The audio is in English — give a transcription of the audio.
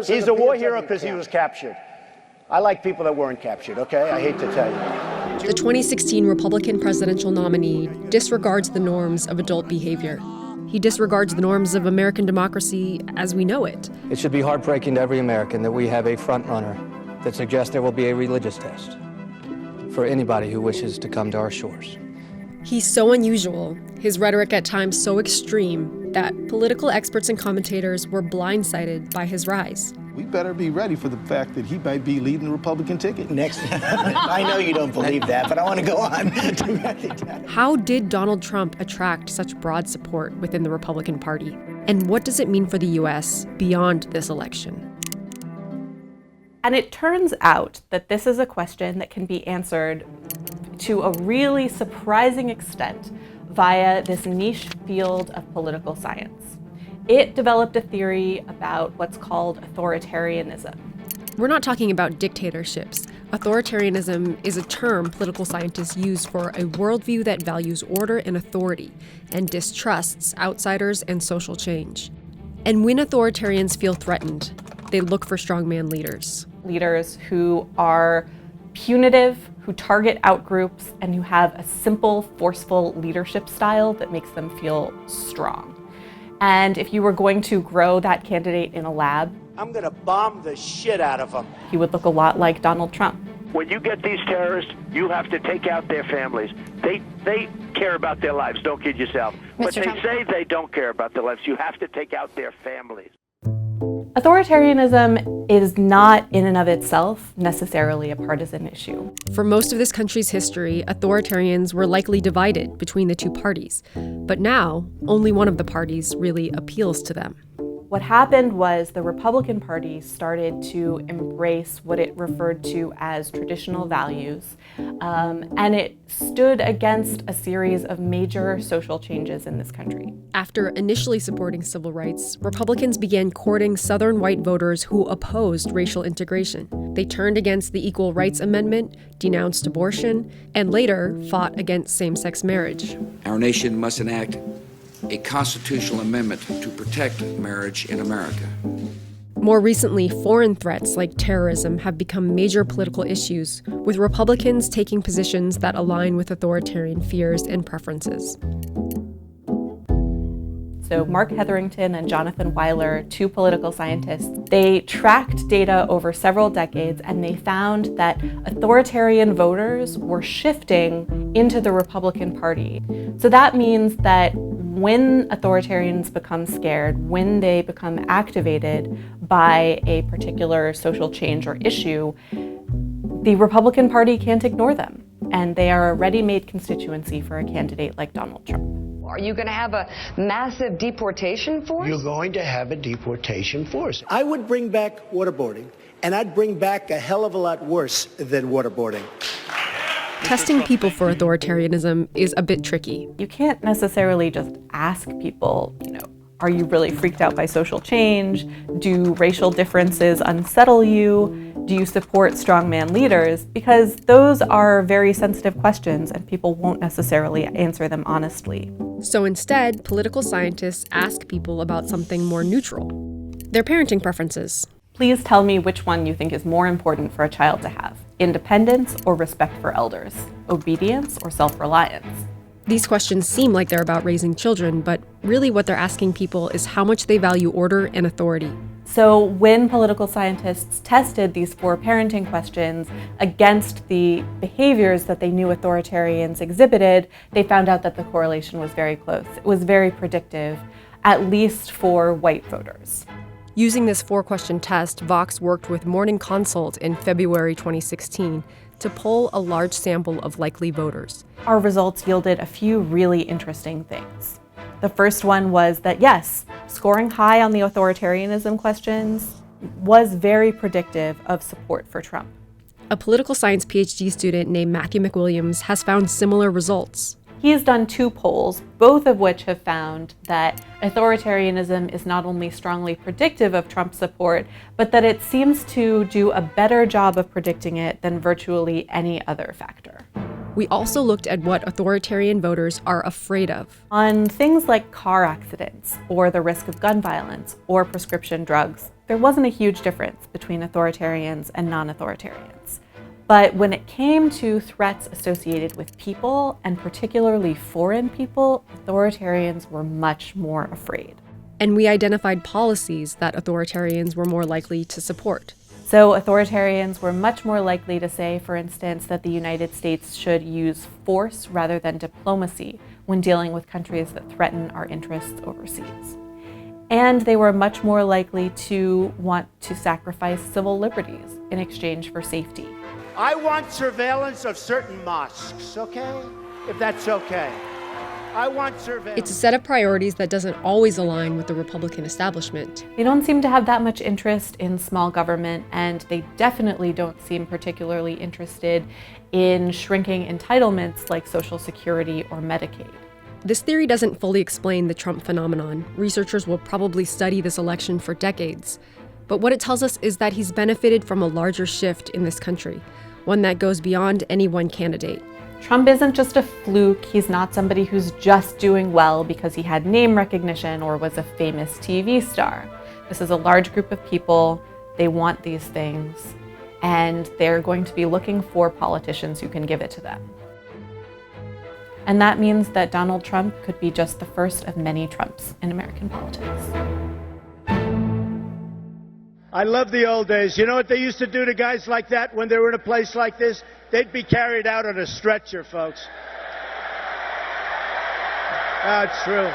He's a war hero because he was captured. I like people that weren't captured, okay? I hate to tell you. The 2016 Republican presidential nominee disregards the norms of adult behavior. He disregards the norms of American democracy as we know it. It should be heartbreaking to every American that we have a front runner that suggests there will be a religious test for anybody who wishes to come to our shores. He's so unusual, his rhetoric at times so extreme, that political experts and commentators were blindsided by his rise. We better be ready for the fact that he might be leading the Republican ticket. Next, I know you don't believe that, but I want to go on. How did Donald Trump attract such broad support within the Republican Party? And what does it mean for the U.S. beyond this election? And it turns out that this is a question that can be answered to a really surprising extent via this niche field of political science. It developed a theory about what's called authoritarianism. We're not talking about dictatorships. Authoritarianism is a term political scientists use for a worldview that values order and authority and distrusts outsiders and social change. And when authoritarians feel threatened, they look for strongman leaders. Leaders who are punitive, who target outgroups, and who have a simple, forceful leadership style that makes them feel strong. And if you were going to grow that candidate in a lab, I'm going to bomb the shit out of them. he would look a lot like Donald Trump. When you get these terrorists, you have to take out their families. They care about their lives, don't kid yourself. But they say they don't care about their lives. You have to take out their families. Authoritarianism is not in and of itself necessarily a partisan issue. For most of this country's history, authoritarians were likely divided between the two parties. But now, only one of the parties really appeals to them. What happened was the Republican Party started to embrace what it referred to as traditional values, and it stood against a series of major social changes in this country. After initially supporting civil rights, Republicans began courting Southern white voters who opposed racial integration. They turned against the Equal Rights Amendment, denounced abortion, and later fought against same-sex marriage. Our nation must enact a constitutional amendment to protect marriage in America. More recently, foreign threats like terrorism have become major political issues, with Republicans taking positions that align with authoritarian fears and preferences. So Mark Hetherington and Jonathan Weiler, two political scientists, they tracked data over several decades, and they found that authoritarian voters were shifting into the Republican Party. So that means that when authoritarians become scared, when they become activated by a particular social change or issue, the Republican Party can't ignore them, and they are a ready-made constituency for a candidate like Donald Trump. Are you going to have a massive deportation force? You're going to have a deportation force. I would bring back waterboarding, and I'd bring back a hell of a lot worse than waterboarding. Testing people for authoritarianism is a bit tricky. You can't necessarily just ask people, are you really freaked out by social change? Do racial differences unsettle you? Do you support strongman leaders? Because those are very sensitive questions, and people won't necessarily answer them honestly. So instead, political scientists ask people about something more neutral: their parenting preferences. Please tell me which one you think is more important for a child to have: independence or respect for elders, obedience or self-reliance. These questions seem like they're about raising children, but really what they're asking people is how much they value order and authority. So when political scientists tested these four parenting questions against the behaviors that they knew authoritarians exhibited, they found out that the correlation was very close. It was very predictive, at least for white voters. Using this four-question test, Vox worked with Morning Consult in February 2016 to poll a large sample of likely voters. Our results yielded a few really interesting things. The first one was that, yes, scoring high on the authoritarianism questions was very predictive of support for Trump. A political science PhD student named Matthew McWilliams has found similar results. He's done two polls, both of which have found that authoritarianism is not only strongly predictive of Trump support, but that it seems to do a better job of predicting it than virtually any other factor. We also looked at what authoritarian voters are afraid of. On things like car accidents, or the risk of gun violence, or prescription drugs, There wasn't a huge difference between authoritarians and non-authoritarians. But when it came to threats associated with people, and particularly foreign people, authoritarians were much more afraid. And we identified policies that authoritarians were more likely to support. So authoritarians were much more likely to say, for instance, that the United States should use force rather than diplomacy when dealing with countries that threaten our interests overseas. And they were much more likely to want to sacrifice civil liberties in exchange for safety. I want surveillance of certain mosques, okay? If that's okay. I want surveillance. It's a set of priorities that doesn't always align with the Republican establishment. They don't seem to have that much interest in small government, and they definitely don't seem particularly interested in shrinking entitlements like Social Security or Medicaid. This theory doesn't fully explain the Trump phenomenon. Researchers will probably study this election for decades. But what it tells us is that he's benefited from a larger shift in this country, one that goes beyond any one candidate. Trump isn't just a fluke. He's not somebody who's just doing well because he had name recognition or was a famous TV star. This is a large group of people. They want these things, and they're going to be looking for politicians who can give it to them. And that means that Donald Trump could be just the first of many Trumps in American politics. I love the old days. You know what they used to do to guys like that when they were in a place like this? They'd be carried out on a stretcher, folks. That's true.